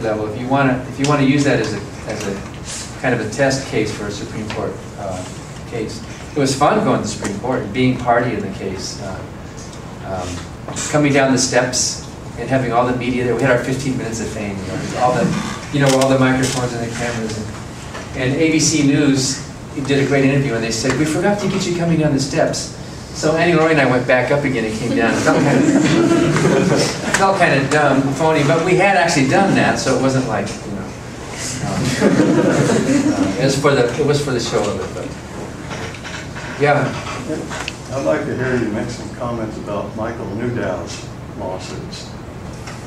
level, if you want to use that as a kind of a test case for a Supreme Court case. It was fun going to the Supreme Court and being party in the case. Coming down the steps and having all the media there. We had our 15 minutes of fame. All the microphones and the cameras. And ABC News did a great interview, and they said, "We forgot to get you coming down the steps." So Annie Laurie and I went back up again and came down. It felt kind of dumb, phony, but we had actually done that, so it wasn't like, it was for the show of it. But yeah. I'd like to hear you make some comments about Michael Newdow's lawsuits.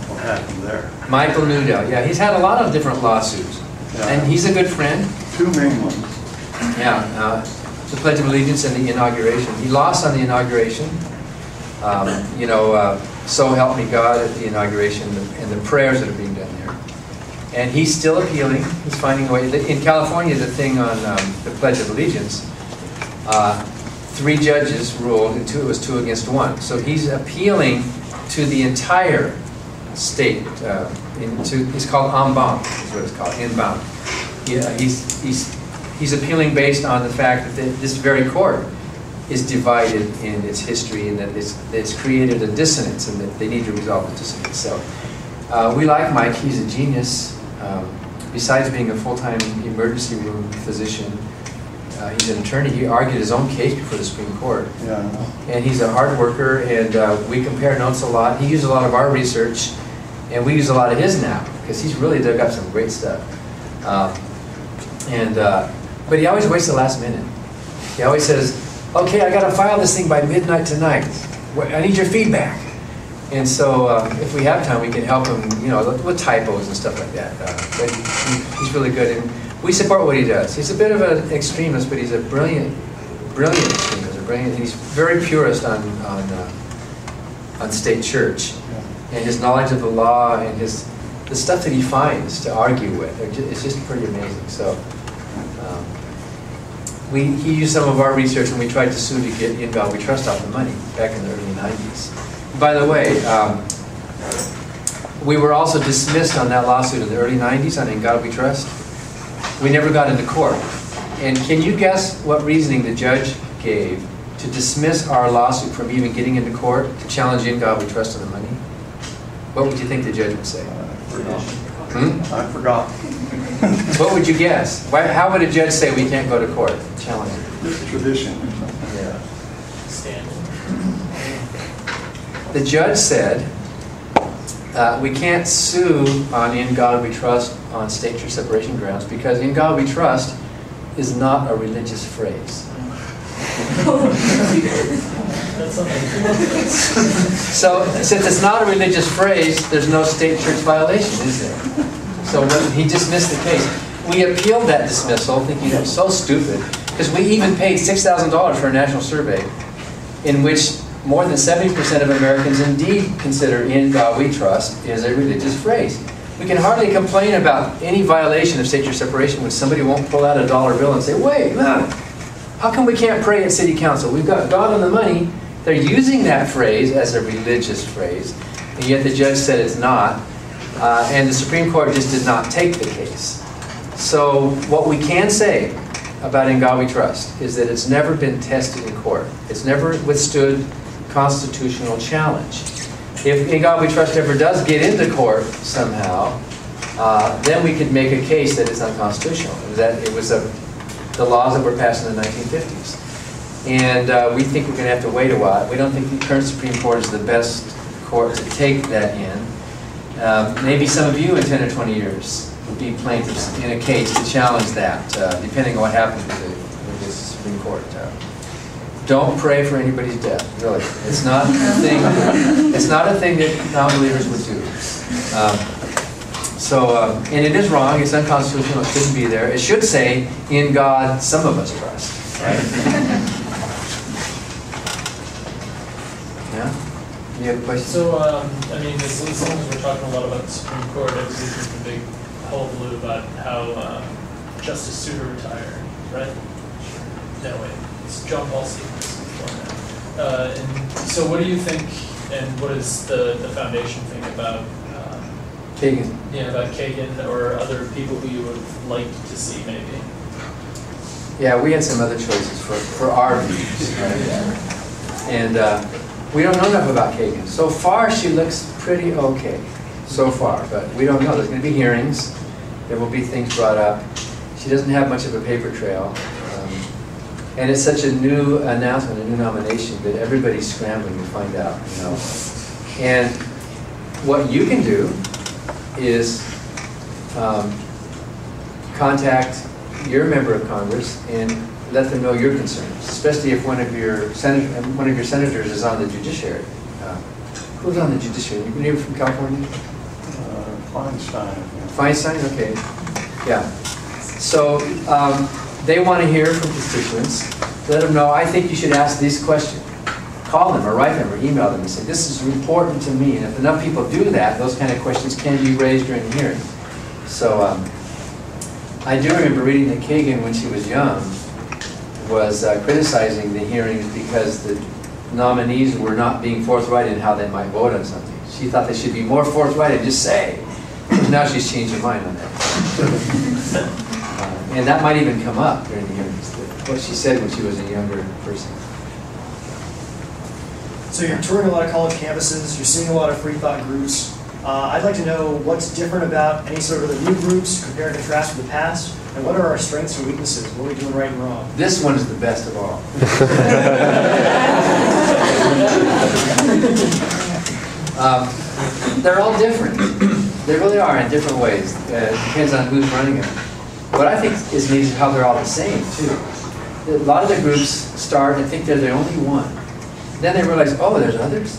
What happened there? Michael Newdow, yeah, he's had a lot of different lawsuits, and he's a good friend. Two main ones. Yeah, the Pledge of Allegiance and the inauguration. He lost on the inauguration. So help me God at the inauguration and the prayers that are being done there. And he's still appealing. He's finding a way. In California, the thing on the Pledge of Allegiance, 3 judges ruled, and it was 2 against 1. So he's appealing to the entire state. It's called en banc, is what it's called, en banc. Yeah, he's appealing based on the fact that this very court is divided in its history, and that it's created a dissonance, and that they need to resolve the dissonance. So we like Mike. He's a genius. Besides being a full-time emergency room physician, he's an attorney. He argued his own case before the Supreme Court. Yeah. And he's a hard worker, and we compare notes a lot. He uses a lot of our research, and we use a lot of his now, because he's really dug up some great stuff. But he always waits the last minute. He always says, "Okay, I got to file this thing by midnight tonight. I need your feedback." And so if we have time, we can help him, with typos and stuff like that. But he's really good, and we support what he does. He's a bit of an extremist, but he's a brilliant extremist. He's very purist on state church, and his knowledge of the law and the stuff that he finds to argue with. It's just pretty amazing. So he used some of our research when we tried to sue to get In God We Trust off the money back in the early 90s. By the way, we were also dismissed on that lawsuit in the early 90s on In God We Trust. We never got into court. And can you guess what reasoning the judge gave to dismiss our lawsuit from even getting into court to challenge In God We Trust on the money? What would you think the judge would say? I forgot. What would you guess? How would a judge say we can't go to court? Challenge it. This tradition. Yeah. The judge said we can't sue on In God We Trust on state church separation grounds because In God We Trust is not a religious phrase. So since it's not a religious phrase, there's no state church violation, is there? So he dismissed the case. We appealed that dismissal, thinking it was so stupid, because we even paid $6,000 for a national survey in which more than 70% of Americans indeed consider In God We Trust is a religious phrase. We can hardly complain about any violation of state church separation when somebody won't pull out a dollar bill and say, "Wait, look, how come we can't pray at city council? We've got God on the money." They're using that phrase as a religious phrase, and yet the judge said it's not. And the Supreme Court just did not take the case. So what we can say about In God We Trust is that it's never been tested in court. It's never withstood constitutional challenge. If In God We Trust ever does get into court somehow, then we could make a case that it's unconstitutional, that it was the laws that were passed in the 1950s. And we think we're going to have to wait a while. We don't think the current Supreme Court is the best court to take that in. Maybe some of you in 10 or 20 years will be plaintiffs in a case to challenge that, depending on what happens with the Supreme Court. Don't pray for anybody's death, really. It's not a thing. It's not a thing that non-believers would do. And it is wrong. It's unconstitutional. It shouldn't be there. It should say, "In God, some of us trust." Right? Yeah. You have a question? So, as long as we're talking a lot about the Supreme Court, I believe there's a big hullabaloo about how Justice Souter retired, right? No, wait. It's John Paul Stevens. And so what do you think, and what does the foundation think about Kagan. Yeah, about Kagan or other people who you would like to see maybe. Yeah, we had some other choices for our views, right? And we don't know enough about Kagan. So far, she looks pretty okay, so far, but we don't know. There's going to be hearings. There will be things brought up. She doesn't have much of a paper trail. And it's such a new announcement, a new nomination, that everybody's scrambling to find out, you know. And what you can do is contact your member of Congress and let them know your concerns, especially if one of your senators is on the judiciary. Who's on the judiciary? You neighbor from California? Feinstein. Feinstein, okay. Yeah. So they want to hear from constituents. Let them know, I think you should ask these questions. Call them or write them or email them and say, this is important to me. And if enough people do that, those kind of questions can be raised during the hearing. So I do remember reading that Kagan, when she was young, was criticizing the hearings because the nominees were not being forthright in how they might vote on something. She thought they should be more forthright and just say. Now she's changed her mind on that. And that might even come up during the hearings, what she said when she was a younger person. So you're touring a lot of college campuses, you're seeing a lot of free thought groups. I'd like to know what's different about any sort of the new groups, compare and contrast with the past, and what are our strengths and weaknesses? What are we doing right and wrong? This one is the best of all. They're all different. They really are in different ways. It depends on who's running them. What I think is neat is how they're all the same, too. A lot of the groups start and think they're the only one. Then they realize, oh, there's others.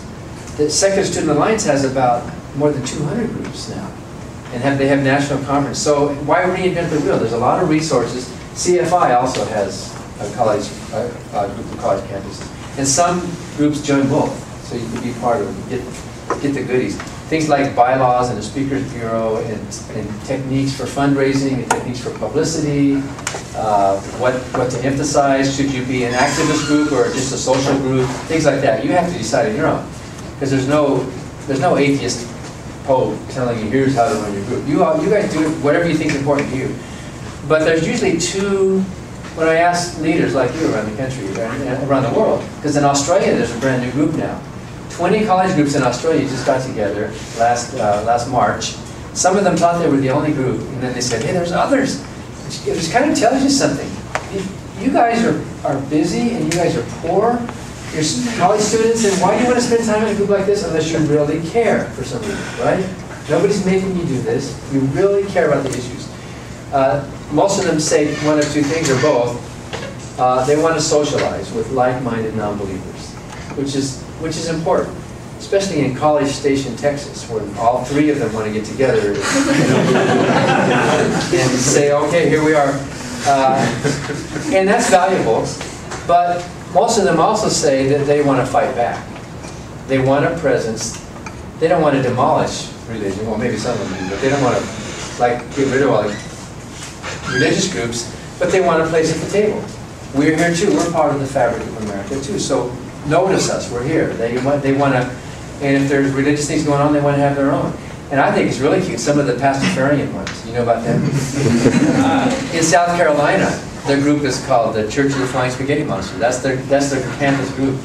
The Secular Student Alliance has about more than 200 groups now. And they have national conference. So why reinvent the wheel? There's a lot of resources. CFI also has a group of college campuses. And some groups join both. So you can be part of them, get the goodies. Things like bylaws and a speakers bureau and techniques for fundraising and techniques for publicity, what to emphasize, should you be an activist group or just a social group, things like that. You have to decide on your own. Because there's no atheist pope telling you here's how to run your group. You guys do whatever you think is important to you. But there's usually two, when I ask leaders like you around the country, around the world, because in Australia there's a brand new group now. 20 college groups in Australia just got together last March. Some of them thought they were the only group, and then they said, hey, there's others. It kind of tells you something. You guys are busy, and you guys are poor. You're college students, and why do you want to spend time in a group like this unless you really care for some reason, right? Nobody's making you do this. You really care about the issues. Most of them say one of two things, or both. They want to socialize with like-minded non-believers, which is important, especially in College Station, Texas, where all three of them want to get together and say, okay, here we are. And that's valuable, but most of them also say that they want to fight back. They want a presence. They don't want to demolish religion. Well, maybe some of them do, but they don't want to get rid of all the religious groups, but they want a place at the table. We're here too. We're part of the fabric of America too. So notice us. We're here. They want to, and if there's religious things going on, they want to have their own. And I think it's really cute. Some of the Pastafarian ones. You know about them? In South Carolina, their group is called the Church of the Flying Spaghetti Monster. That's their campus group,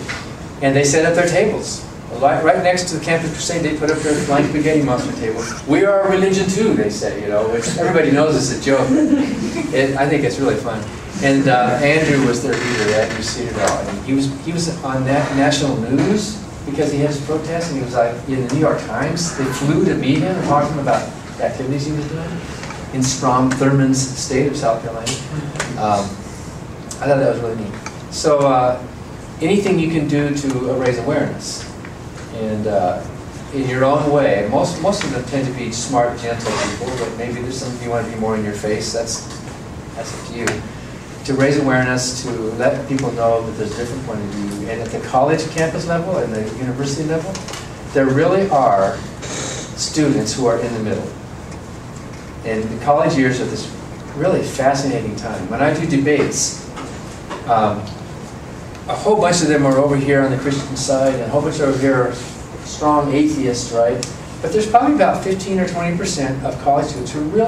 and they set up their tables right next to the Campus Crusade. They put up their Flying Spaghetti Monster table. We are a religion too, they say. Which everybody knows is a joke. I think it's really fun. And Andrew was their leader, Andrew Cedardall, and he was on national news because he had his protest, and he was like in the New York Times. They flew to meet him and talk to him about the activities he was doing in Strom Thurmond's state of South Carolina. I thought that was really neat. So anything you can do to raise awareness, and in your own way. Most of them tend to be smart, gentle people, but maybe there's some you want to be more in your face. That's up to you. To raise awareness, to let people know that there's a different point of view. And at the college campus level and the university level, there really are students who are in the middle. And the college years are this really fascinating time. When I do debates, a whole bunch of them are over here on the Christian side, and a whole bunch over here are strong atheists, right? But there's probably about 15 or 20% of college students who really